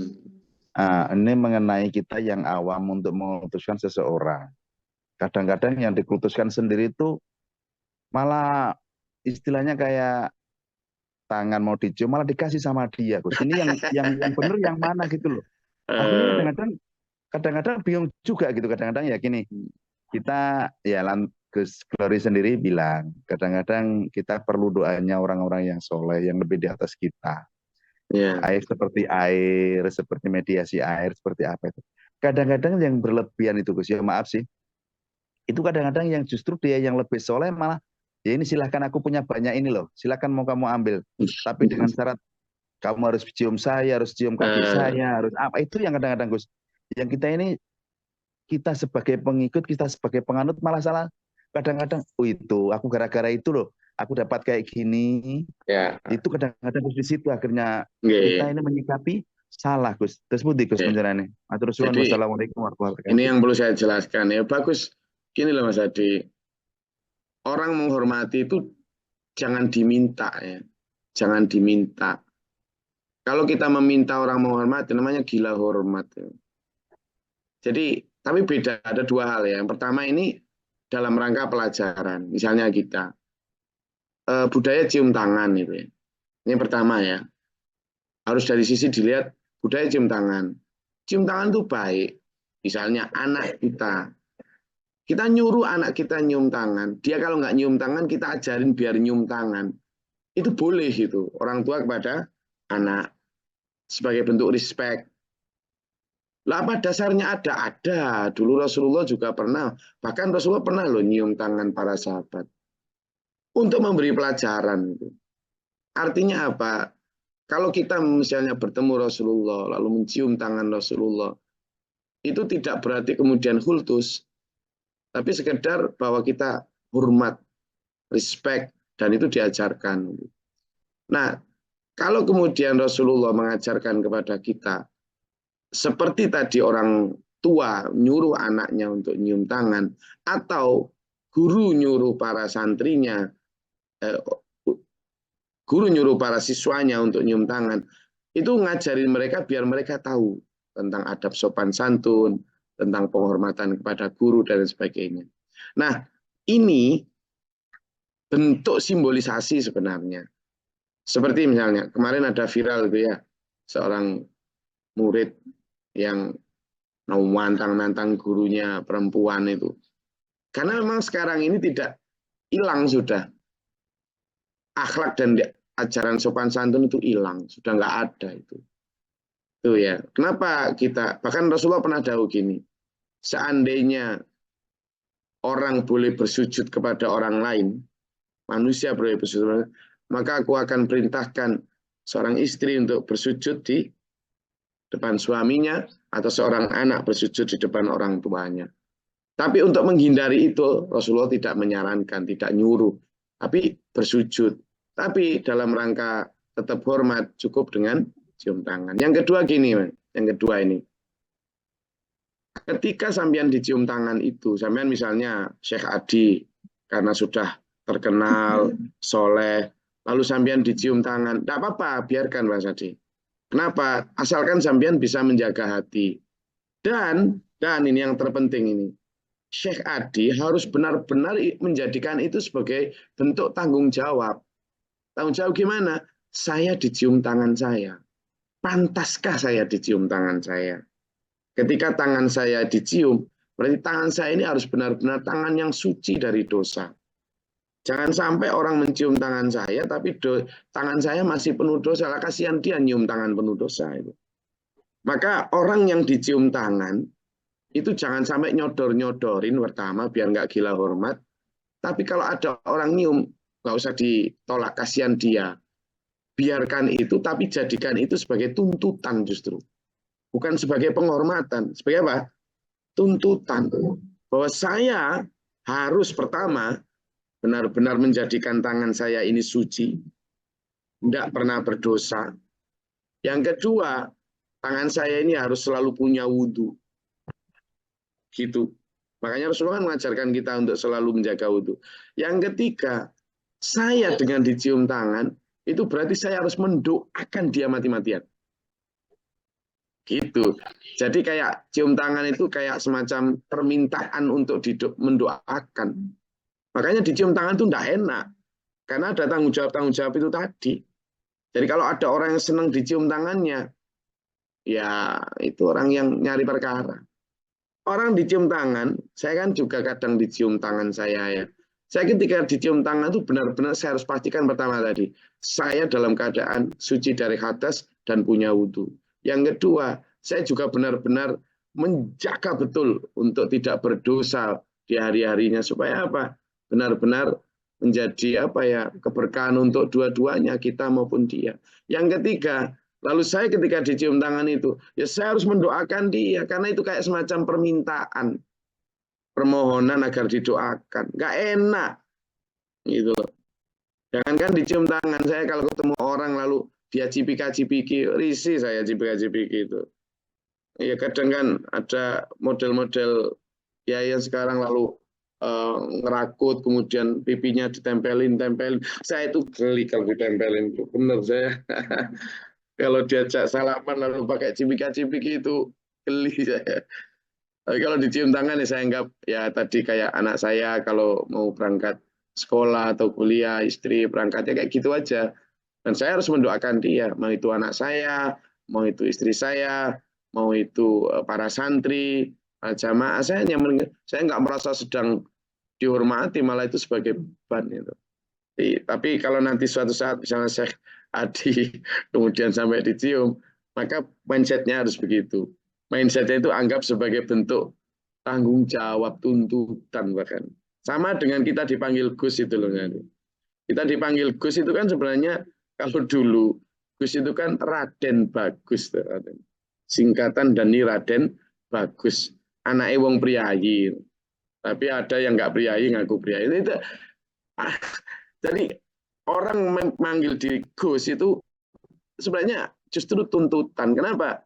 F: Ini mengenai kita yang awam untuk memutuskan seseorang. Kadang-kadang yang diputuskan sendiri itu malah istilahnya kayak tangan mau dicium malah dikasih sama dia, Gus. Ini yang benar yang mana gitu loh. Aku ini kadang-kadang bingung juga gitu. Kadang-kadang ya gini, kita ya Gus Glory sendiri bilang, kadang-kadang kita perlu doanya orang-orang yang soleh, yang lebih di atas kita.
A: Yeah.
F: Air seperti mediasi air, seperti apa itu. Kadang-kadang yang berlebihan itu, Gus, ya maaf sih. Itu kadang-kadang yang justru dia yang lebih soleh malah, ya ini silahkan aku punya banyak ini loh, silahkan mau kamu ambil. Tapi dengan syarat kamu harus cium saya, harus cium kaki saya, harus apa. Itu yang kadang-kadang, Gus. Yang kita ini, kita sebagai pengikut, kita sebagai penganut malah salah. Kadang-kadang, itu aku gara-gara itu loh, aku dapat kayak gini.
A: Ya.
F: Itu kadang-kadang di situ akhirnya kita ini menyikapi salah, Gus. Terus budi Gus penjelasannya. Wassalamualaikum warahmatullahi wabarakatuh.
A: Ini yang perlu saya jelaskan ya. Bagus. Gini loh Mas Adi. Orang menghormati itu jangan diminta ya. Jangan diminta. Kalau kita meminta orang menghormati namanya gila hormat ya. Jadi, tapi beda, ada dua hal ya. Yang pertama ini dalam rangka pelajaran. Misalnya kita budaya cium tangan itu ya. Ini pertama ya. Harus dari sisi dilihat budaya cium tangan. Cium tangan itu baik. Misalnya anak kita. Kita nyuruh anak kita nyium tangan. Dia kalau nggak nyium tangan, kita ajarin biar nyium tangan. Itu boleh gitu. Orang tua kepada anak. Sebagai bentuk respect. Lah apa dasarnya ada? Ada. Dulu Rasulullah juga pernah. Bahkan Rasulullah pernah loh nyium tangan para sahabat. Untuk memberi pelajaran. Artinya apa? Kalau kita misalnya bertemu Rasulullah, lalu mencium tangan Rasulullah, itu tidak berarti kemudian hultus. Tapi sekedar bahwa kita hormat, respect, dan itu diajarkan. Nah, kalau kemudian Rasulullah mengajarkan kepada kita, seperti tadi orang tua nyuruh anaknya untuk nyium tangan, atau guru nyuruh para santrinya, guru nyuruh para siswanya untuk nyium tangan, itu ngajarin mereka biar mereka tahu tentang adab sopan santun, tentang penghormatan kepada guru, dan sebagainya. Nah, ini bentuk simbolisasi sebenarnya. Seperti misalnya, kemarin ada viral itu ya, seorang murid yang nantang gurunya perempuan itu. Karena memang sekarang ini tidak hilang sudah. Akhlak dan ajaran sopan santun itu hilang, sudah nggak ada itu. Itu ya. Kenapa kita, bahkan Rasulullah pernah dahulu gini, seandainya orang boleh bersujud kepada orang lain, manusia boleh bersujud, maka aku akan perintahkan seorang istri untuk bersujud di depan suaminya, atau seorang anak bersujud di depan orang tuanya. Tapi untuk menghindari itu, Rasulullah tidak menyarankan, tidak nyuruh, tapi bersujud. Tapi dalam rangka tetap hormat, cukup dengan cium tangan. Yang kedua gini, yang kedua ini. Ketika sampean dicium tangan itu, sampean misalnya Syekh Adi, karena sudah terkenal, soleh, lalu sampean dicium tangan, tidak apa-apa, biarkan Mas Adi. Kenapa? Asalkan sampean bisa menjaga hati. Dan ini yang terpenting ini, Syekh Adi harus benar-benar menjadikan itu sebagai bentuk tanggung jawab. Tanggung jawab gimana? Saya dicium tangan saya. Pantaskah saya dicium tangan saya? Ketika tangan saya dicium, berarti tangan saya ini harus benar-benar tangan yang suci dari dosa. Jangan sampai orang mencium tangan saya, tapi tangan saya masih penuh dosa. Lah, kasihan dia nyium tangan penuh dosa itu. Maka orang yang dicium tangan, itu jangan sampai nyodor-nyodorin pertama, biar nggak gila hormat. Tapi kalau ada orang nyium, nggak usah ditolak, kasihan dia. Biarkan itu, tapi jadikan itu sebagai tuntutan justru. Bukan sebagai penghormatan. Sebagai apa? Tuntutan. Bahwa saya harus pertama, benar-benar menjadikan tangan saya ini suci, tidak pernah berdosa. Yang kedua, tangan saya ini harus selalu punya wudhu. Gitu. Makanya Rasulullah mengajarkan kita untuk selalu menjaga wudhu. Yang ketiga, saya dengan dicium tangan, itu berarti saya harus mendoakan dia mati-matian. Gitu. Jadi kayak cium tangan itu kayak semacam permintaan untuk mendoakan. Makanya dicium tangan itu tidak enak. Karena ada tanggung jawab itu tadi. Jadi kalau ada orang yang senang dicium tangannya, ya itu orang yang nyari perkara. Orang dicium tangan, saya kan juga kadang dicium tangan saya ya. Saya ketika dicium tangan itu benar-benar saya harus pastikan pertama tadi, saya dalam keadaan suci dari hadas dan punya wudhu. Yang kedua, saya juga benar-benar menjaga betul untuk tidak berdosa di hari-harinya supaya apa? Benar-benar menjadi apa ya, keberkahan untuk dua-duanya, kita maupun dia. Yang ketiga, lalu saya ketika dicium tangan itu, ya saya harus mendoakan dia karena itu kayak semacam permintaan, permohonan agar didoakan. Nggak enak gitu loh. Jangankan dicium tangan, saya kalau ketemu orang lalu dia cipika-cipiki, risih saya cipika-cipiki itu. Ya kadang kan ada model-model ya yang sekarang lalu ngerakut, kemudian pipinya ditempelin. Saya itu geli kalau ditempelin itu, bener saya. Kalau diajak salaman lalu pakai cipika-cipiki itu geli saya. Tapi kalau dicium tangan ya saya anggap ya tadi kayak anak saya kalau mau berangkat sekolah atau kuliah, istri berangkatnya kayak gitu aja. Dan saya harus mendoakan dia, mau itu anak saya, mau itu istri saya, mau itu para santri, jamaah. Saya nggak merasa sedang dihormati, malah itu sebagai beban itu. Tapi kalau nanti suatu saat misalnya Syekh Adi kemudian sampai dicium, maka mindsetnya harus begitu. Mindsetnya itu anggap sebagai bentuk tanggung jawab, tuntutan bahkan. Sama dengan kita dipanggil Gus itu loh. Kita dipanggil Gus itu kan sebenarnya kalau dulu Gus itu kan Raden Bagus. Singkatan dari Raden Bagus. Anaknya wong priyayi. Tapi ada yang nggak priyayi, ngaku priyayi. Jadi orang memanggil di Gus itu sebenarnya justru tuntutan. Kenapa?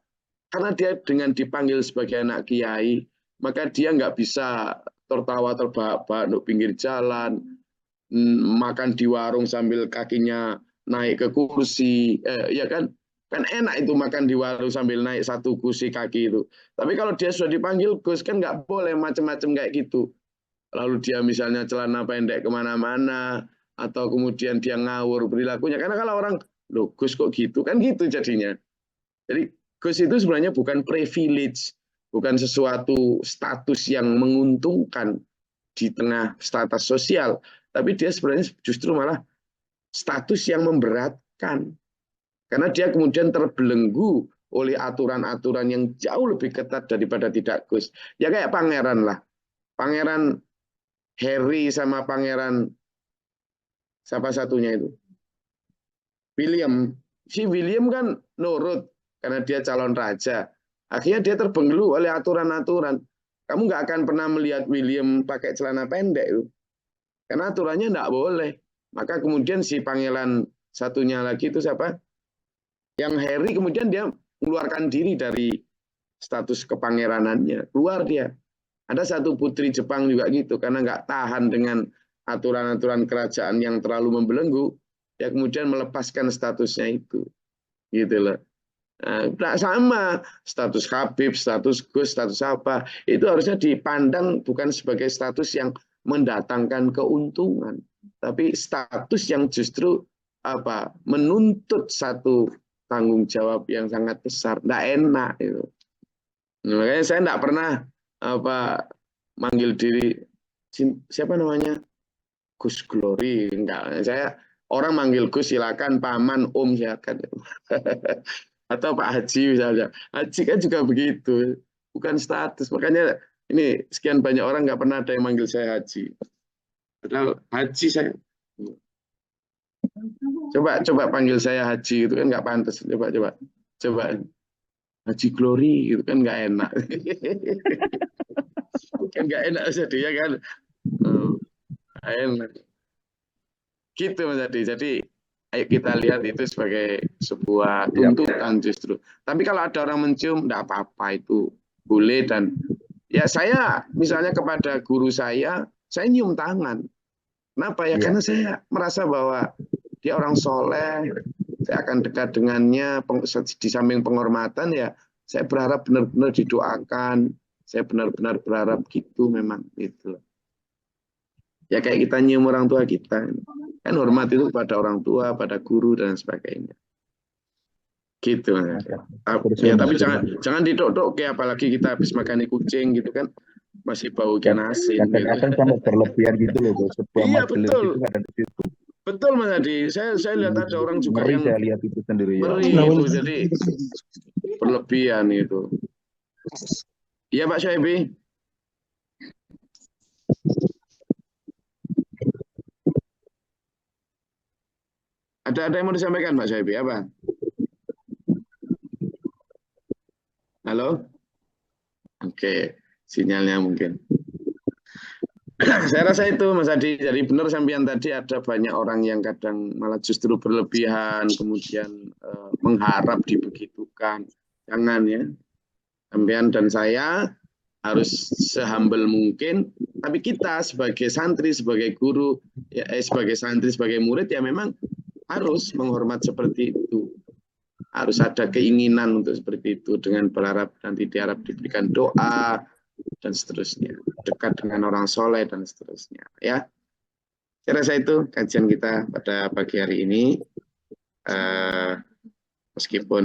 A: Karena dia dengan dipanggil sebagai anak kiai, maka dia nggak bisa tertawa terbahak-bahak di pinggir jalan, makan di warung sambil kakinya naik ke kursi, ya kan? Kan enak itu makan di warung sambil naik satu kursi kaki itu. Tapi kalau dia sudah dipanggil Gus kan nggak boleh macam-macam kayak gitu. Lalu dia misalnya celana pendek kemana-mana, atau kemudian dia ngawur perilakunya. Karena kalau orang, loh Gus kok gitu, kan gitu jadinya. Jadi Gus itu sebenarnya bukan privilege, bukan sesuatu status yang menguntungkan di tengah status sosial, tapi dia sebenarnya justru malah status yang memberatkan. Karena dia kemudian terbelenggu oleh aturan-aturan yang jauh lebih ketat daripada tidak Gus. Ya kayak pangeran lah. Pangeran Harry sama pangeran siapa satunya itu? William. Si William kan nurut karena dia calon raja. Akhirnya dia terbelenggu oleh aturan-aturan. Kamu nggak akan pernah melihat William pakai celana pendek itu. Karena aturannya nggak boleh. Maka kemudian si pangeran satunya lagi itu siapa? Yang Harry kemudian dia mengeluarkan diri dari status kepangeranannya. Keluar dia. Ada satu putri Jepang juga gitu. Karena nggak tahan dengan aturan-aturan kerajaan yang terlalu membelenggu. Ya kemudian melepaskan statusnya itu. Gitu loh. Nah, sama status Habib, status Gus, status apa itu harusnya dipandang bukan sebagai status yang mendatangkan keuntungan, tapi status yang justru apa menuntut satu tanggung jawab yang sangat besar. Nggak enak itu. Makanya saya nggak pernah apa manggil diri siapa namanya Gus Glory, enggak. Saya orang manggil Gus silakan, paman, om silakan. Atau Pak Haji misalnya. Haji kan juga begitu, bukan status. Makanya ini sekian banyak orang nggak pernah ada yang manggil saya Haji. Padahal Haji saya. Coba panggil saya Haji itu kan nggak pantas. Coba. Haji Glory itu kan nggak enak. Kan nggak enak jadi ya kan. Enak. Gitu Mas Adi. Jadi ayo kita lihat itu sebagai sebuah tuntutan justru. Tapi kalau ada orang mencium, enggak apa-apa, itu boleh. Dan ya saya misalnya kepada guru saya nyium tangan. Kenapa ya? Karena saya merasa bahwa dia orang soleh, saya akan dekat dengannya, di samping penghormatan ya, saya berharap benar-benar didoakan, saya benar-benar berharap gitu memang itu. Ya kayak kita nyium orang tua kita. Kan hormat itu pada orang tua, pada guru dan sebagainya. Gitu. Ya, tapi jangan didok-dok kayak apalagi kita habis makan kucing gitu kan. Masih bau ikan asin.
F: Kadang-kadang sampai berlebihan gitu loh.
A: Iya betul.
F: Itu ada di situ.
A: Betul Mas Adi. Saya lihat ada orang juga
F: Ngeri,
A: yang
F: saya lihat itu sendiri ya.
A: ngeri itu. Jadi berlebihan itu. Iya Pak Syaibi. Ada yang mau disampaikan Pak Syaibi apa? Halo? Oke, sinyalnya mungkin. Saya rasa itu Mas Adi, jadi benar sampean tadi ada banyak orang yang kadang malah justru berlebihan, kemudian mengharap dibegitukan. Jangan ya. Sampean dan saya harus sehumble mungkin, tapi kita sebagai santri, sebagai guru, ya, sebagai santri, sebagai murid ya memang harus menghormat seperti itu. Harus ada keinginan untuk seperti itu dengan berharap nanti diharap diberikan doa dan seterusnya, dekat dengan orang soleh dan seterusnya. Ya, saya rasa itu kajian kita pada pagi hari ini. Meskipun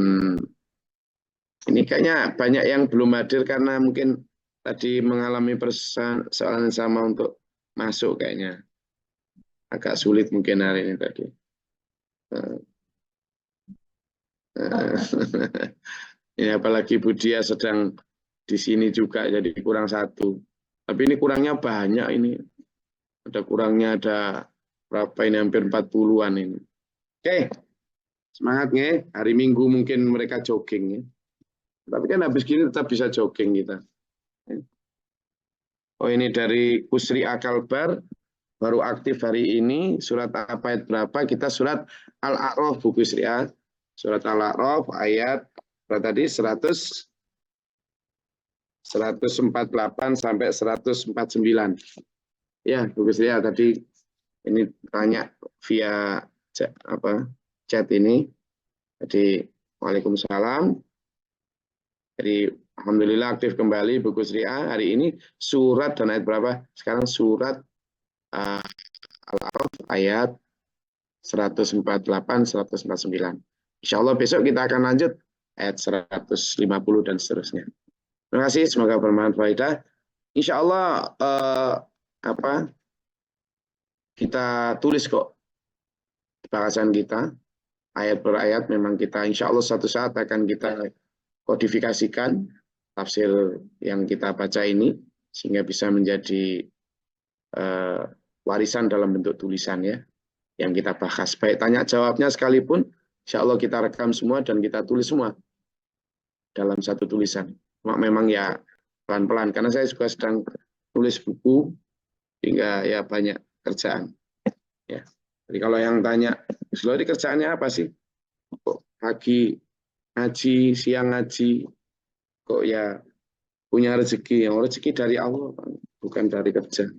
A: ini kayaknya banyak yang belum hadir karena mungkin tadi mengalami persoalan sama untuk masuk kayaknya. Agak sulit mungkin hari ini tadi. Ini apalagi Budia sedang di sini juga jadi kurang satu. Tapi ini kurangnya banyak ini. Ada kurangnya ada berapa ini hampir 40-an ini. Oke. Semangat nih. Hari Minggu mungkin mereka jogging ya. Tapi kan habis gini tetap bisa jogging kita. Oh ini dari Kusri Akalbar baru aktif hari ini. Surat apa ayat berapa? Kita surat Al-A'raf Bu Kusri A. Surat Al-A'raf ayat berapa tadi? 148 sampai 149. Ya, Bu Kusri A tadi ini tanya via chat ini. Jadi Waalaikumsalam. Jadi alhamdulillah aktif kembali Bu Kusri A. Hari ini surat dan ayat berapa? Sekarang surat Al-A'raf ayat 148 149. Insya Allah besok kita akan lanjut ayat 150 dan seterusnya. Terima kasih, semoga bermanfaat. Insya Allah kita tulis kok bahasan kita ayat per ayat. Memang kita insya Allah suatu saat akan kita kodifikasikan tafsir yang kita baca ini sehingga bisa menjadi warisan dalam bentuk tulisan ya yang kita bahas. Baik tanya jawabnya sekalipun insya Allah kita rekam semua dan kita tulis semua dalam satu tulisan. Memang ya pelan-pelan karena saya juga sedang tulis buku hingga ya banyak kerjaan ya. Jadi kalau yang tanya Slori kerjaannya apa sih? Kok pagi ngaji, siang ngaji, kok ya punya rezeki? Yang rezeki dari Allah, bukan dari kerja.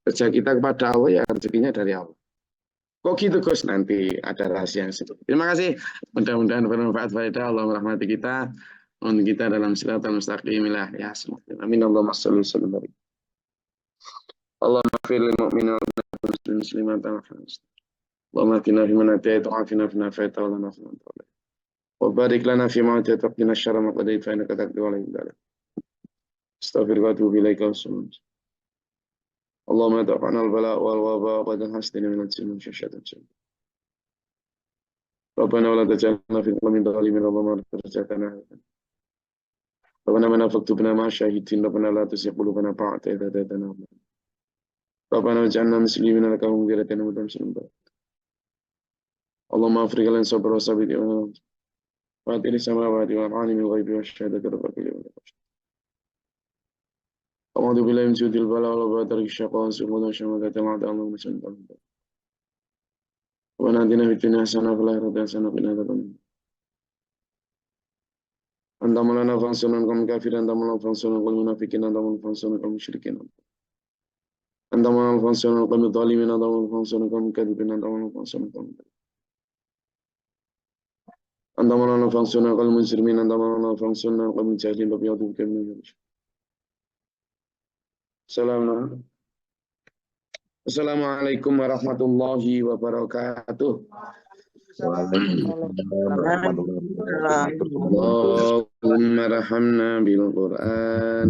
A: Kerja kita kepada Allah ya rezekinya dari Allah. Kok gitu Gus? Nanti ada rahasia yang sedikit. Terima kasih. Mudah-mudahan bermanfaat faedah. Allah merahmati kita. Untuk kita dalam siratal mustaqim lah ya. Amin. Allahumma shalli wa sallim. Allahumma fir lil mu'minin wal muslimin Allahumma atina fi man ata'ta wa afina fi ma fa'ta wa lana fi man tawalla. Wa barik lana fi ma ata'ta wa qina syarra ma qadait fa innaka taqdi wa la yuqda. Astaghfiruka wa atubu ilaika. اللهم ادع عنا البلاء والوباء وقد حسدنا من الجن وشاشة الجن. ربنا ولا تجعلنا في القوم الظالمين اللهم رجعتنا. ربنا من فاكتبنا مع الشاهدين. ربنا لا تزغ قلوبنا بعد إذ هديتنا. ربنا واجعلنا مسلمين لك ومغفرة وتمسلم بك. اللهم افرغ لنا صبر وثبت إيماننا فاطر السماوات والعالم الغيب والشهادة رب كل يوم. أعوذ بالله من جود البلاء والوباء الشقاء والسقوط والشماتة الأعداء اللهم صل على محمد. ربنا آتنا في الدنيا حسنة وفي الآخرة حسنة وقنا عذاب النار. أنت مولانا فانصرنا على القوم الكافرين. أنت مولانا فانصرنا على المنافقين. أنت مولانا فانصرنا على المشركين. أنت مولانا فانصرنا على القوم الظالمين. أنت مولانا فانصرنا على القوم الكاذبين. أنت مولانا فانصرنا على القوم أنت مولانا فانصرنا على المجرمين. أنت مولانا فانصرنا على القوم الجاهلين. وبيعذبك من الجرش. السلام عليكم ورحمة الله وبركاته.
F: Waalaikumsalam warahmatullahi wabarakatuh.
A: اللهم ارحمنا بالقرآن